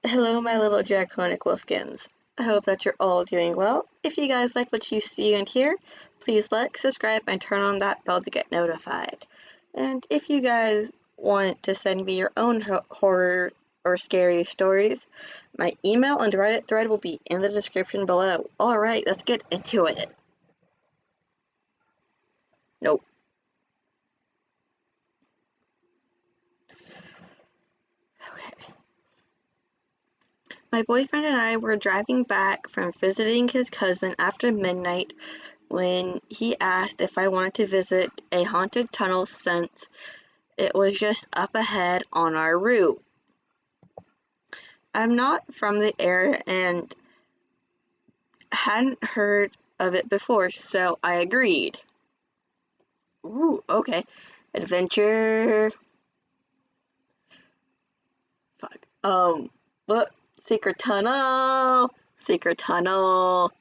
Hello, my little draconic wolfkins. I hope that you're all doing well. If you guys like what you see and hear, please like, subscribe, and turn on that bell to get notified. And if you guys want to send me your own horror or scary stories, my email and Reddit thread will be in the description below. Alright, let's get into it. Nope. Okay. My boyfriend and I were driving back from visiting his cousin after midnight when he asked if I wanted to visit a haunted tunnel since it was just up ahead on our route. I'm not from the area and hadn't heard of it before, so I agreed. Ooh, okay. Adventure. Fuck. What? Secret tunnel. Secret tunnel.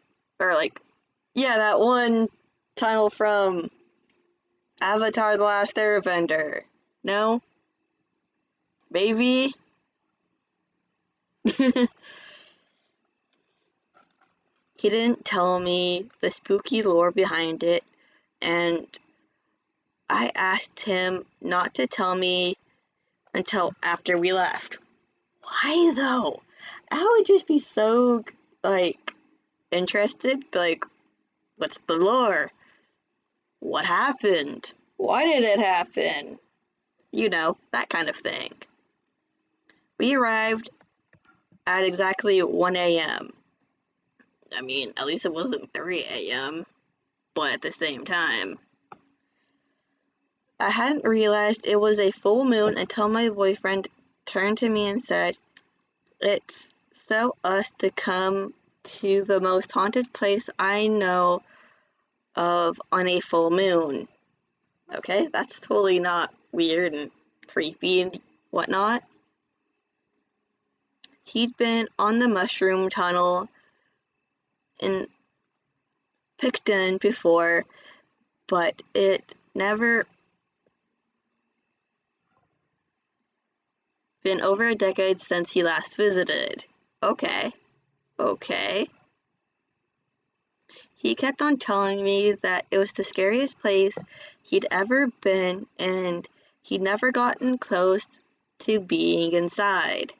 Or yeah, that one tunnel from Avatar: The Last Airbender. No? Maybe? He didn't tell me the spooky lore behind it, and I asked him not to tell me until after we left. Why though? I would just be so, interested. What's the lore? What happened? Why did it happen? You know, that kind of thing. We arrived at exactly 1 a.m. I mean, at least it wasn't 3 a.m., but at the same time. I hadn't realized it was a full moon until my boyfriend turned to me and said, "It's so us to come to the most haunted place I know of on a full moon." Okay, that's totally not weird and creepy and whatnot. He'd been on the mushroom tunnel in Picton before, but it never been over a decade since he last visited. Okay. He kept on telling me that it was the scariest place he'd ever been and he'd never gotten close to being inside.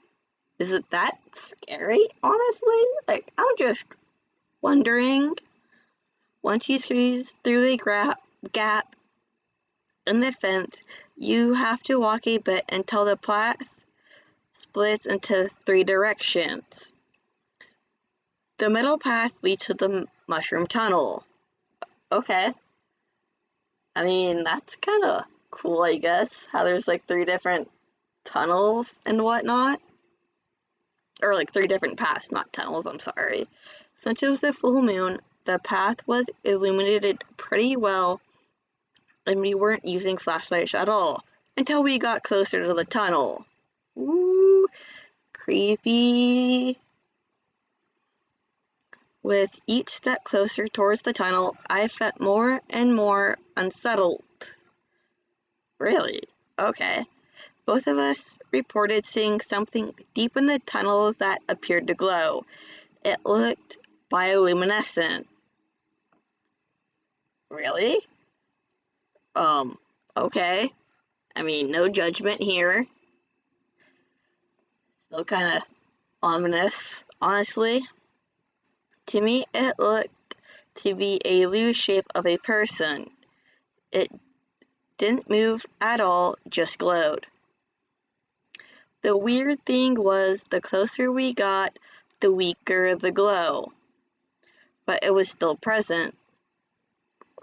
Is it that scary, honestly? I'm just wondering. Once you squeeze through a gap in the fence, you have to walk a bit until the path splits into 3 directions. The middle path leads to the mushroom tunnel. Okay. I mean, that's kind of cool, I guess, how there's 3 different tunnels and whatnot. Or 3 different paths, not tunnels, I'm sorry. Since it was a full moon, the path was illuminated pretty well, and we weren't using flashlights at all until we got closer to the tunnel. Ooh, creepy. With each step closer towards the tunnel, I felt more and more unsettled. Really? Okay. Both of us reported seeing something deep in the tunnel that appeared to glow. It looked bioluminescent. Really? Okay. I mean, no judgment here. Still kind of ominous, honestly. To me, it looked to be a loose shape of a person. It didn't move at all, just glowed. The weird thing was, the closer we got, the weaker the glow. But it was still present.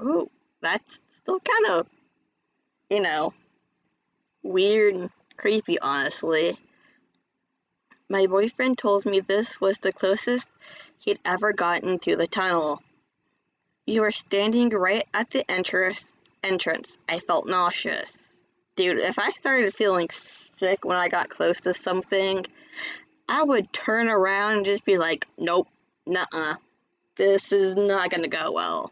Ooh, that's still kind of, weird and creepy, honestly. My boyfriend told me this was the closest he'd ever gotten to the tunnel. We were standing right at the entrance. I felt nauseous. Dude, if I started feeling sick when I got close to something, I would turn around and just be like, nope, nuh-uh. This is not gonna go well.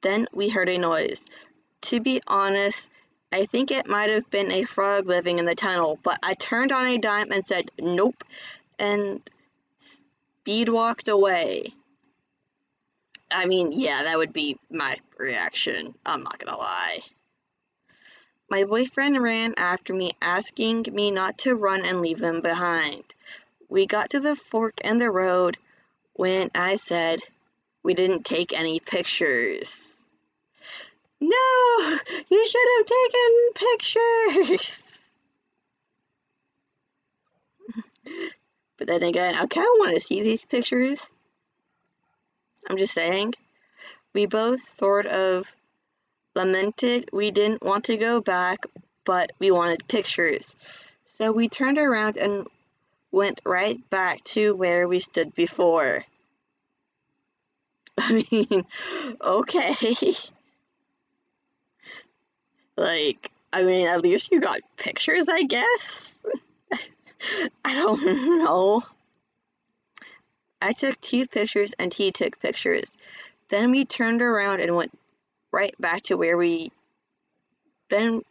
Then we heard a noise. To be honest, I think it might have been a frog living in the tunnel, but I turned on a dime and said, nope, and speed walked away. I mean, yeah, that would be my reaction. I'm not gonna lie. My boyfriend ran after me, asking me not to run and leave him behind. We got to the fork in the road when I said we didn't take any pictures. No, you should have taken pictures. But then again, I kind of want to see these pictures. I'm just saying. We both sort of lamented we didn't want to go back, but we wanted pictures. So we turned around and went right back to where we stood before. I mean, okay. Like, I mean, at least you got pictures, I guess? I don't know. I took 2 pictures and he took pictures. Then we turned around and went right back to where then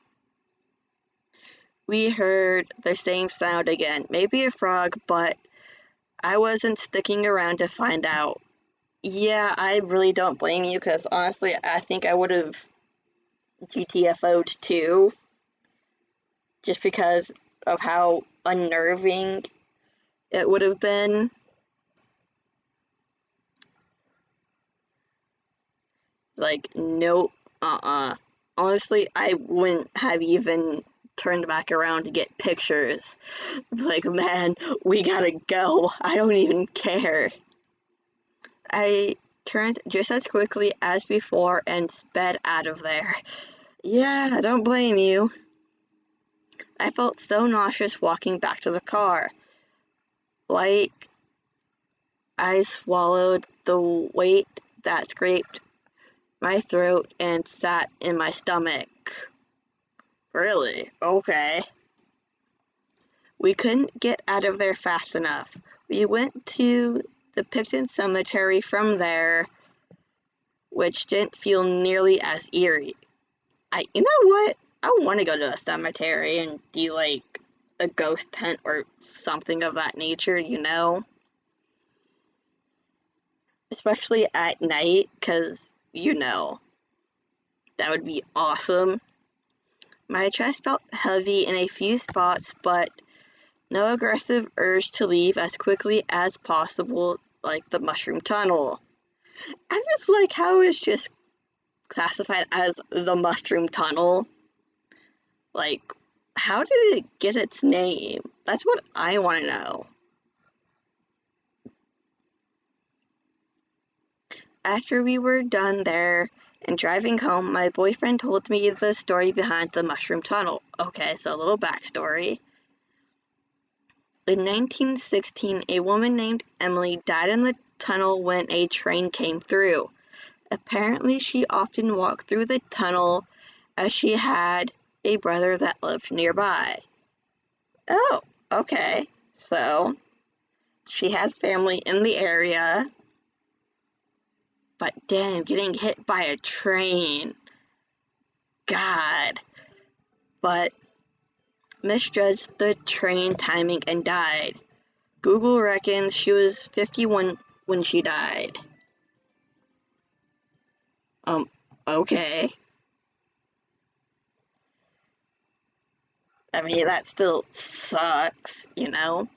we heard the same sound again. Maybe a frog, but I wasn't sticking around to find out. Yeah, I really don't blame you, because honestly, I think I would have GTFO'd too, just because of how unnerving it would have been. Like, nope, honestly, I wouldn't have even turned back around to get pictures. Like, man, we gotta go. I don't even care. I turned just as quickly as before and sped out of there. Yeah, I don't blame you. I felt so nauseous walking back to the car. Like, I swallowed the weight that scraped my throat and sat in my stomach. Really? Okay. We couldn't get out of there fast enough. We went to the Picton Cemetery from there, which didn't feel nearly as eerie. You know what? I want to go to a cemetery and do like a ghost hunt or something of that nature, you know? Especially at night, because, you know, that would be awesome. My chest felt heavy in a few spots, but no aggressive urge to leave as quickly as possible, like the mushroom tunnel. I just like how it's just classified as the mushroom tunnel. Like, how did it get its name? That's what I want to know. After we were done there and driving home, my boyfriend told me the story behind the mushroom tunnel. Okay, so a little backstory. In 1916, a woman named Emily died in the tunnel when a train came through. Apparently, she often walked through the tunnel as she had a brother that lived nearby. Oh, okay. So, she had family in the area, but damn, getting hit by a train. God. But misjudged the train timing and died. Google reckons she was 51 when she died. Okay. I mean, that still sucks, you know?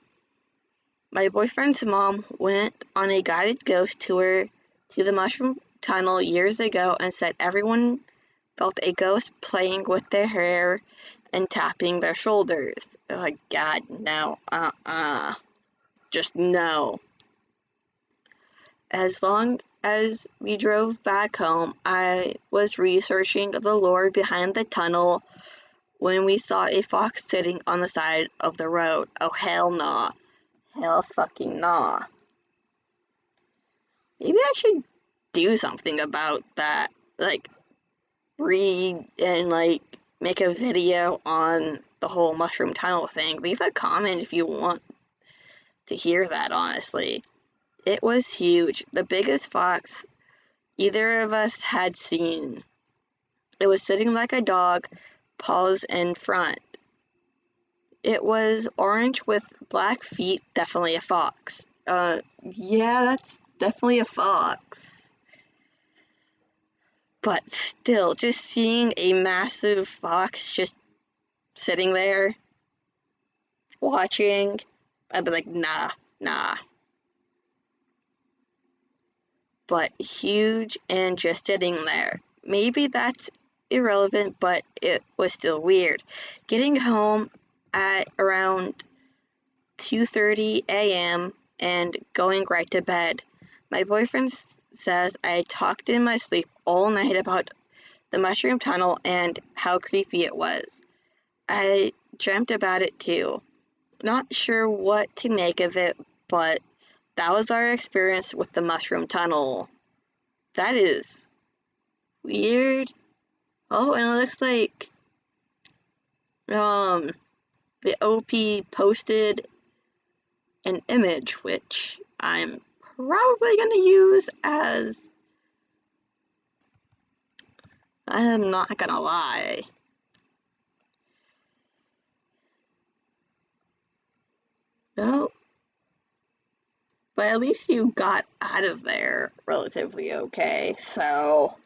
My boyfriend's mom went on a guided ghost tour to the Mushroom Tunnel years ago and said everyone felt a ghost playing with their hair and tapping their shoulders. Like, God, no, just no. As long as we drove back home, I was researching the lore behind the tunnel when we saw a fox sitting on the side of the road. Oh, hell nah. Hell fucking nah. Maybe I should do something about that. Like, read and, like, make a video on the whole mushroom tunnel thing. Leave a comment if you want to hear that, honestly. It was huge. The biggest fox either of us had seen. It was sitting like a dog, paws in front. It was orange with black feet, definitely a fox. Yeah, that's definitely a fox. But still, just seeing a massive fox just sitting there, watching, I'd be like, nah, nah. But huge and just sitting there. Maybe that's irrelevant, but it was still weird. Getting home at around 2:30 a.m. and going right to bed. My boyfriend says I talked in my sleep all night about the mushroom tunnel and how creepy it was. I dreamt about it too. Not sure what to make of it, but that was our experience with the mushroom tunnel. That is weird. Oh, and it looks like um the OP posted an image which I'm probably gonna use as I'm not gonna lie. No, but at least you got out of there relatively okay, so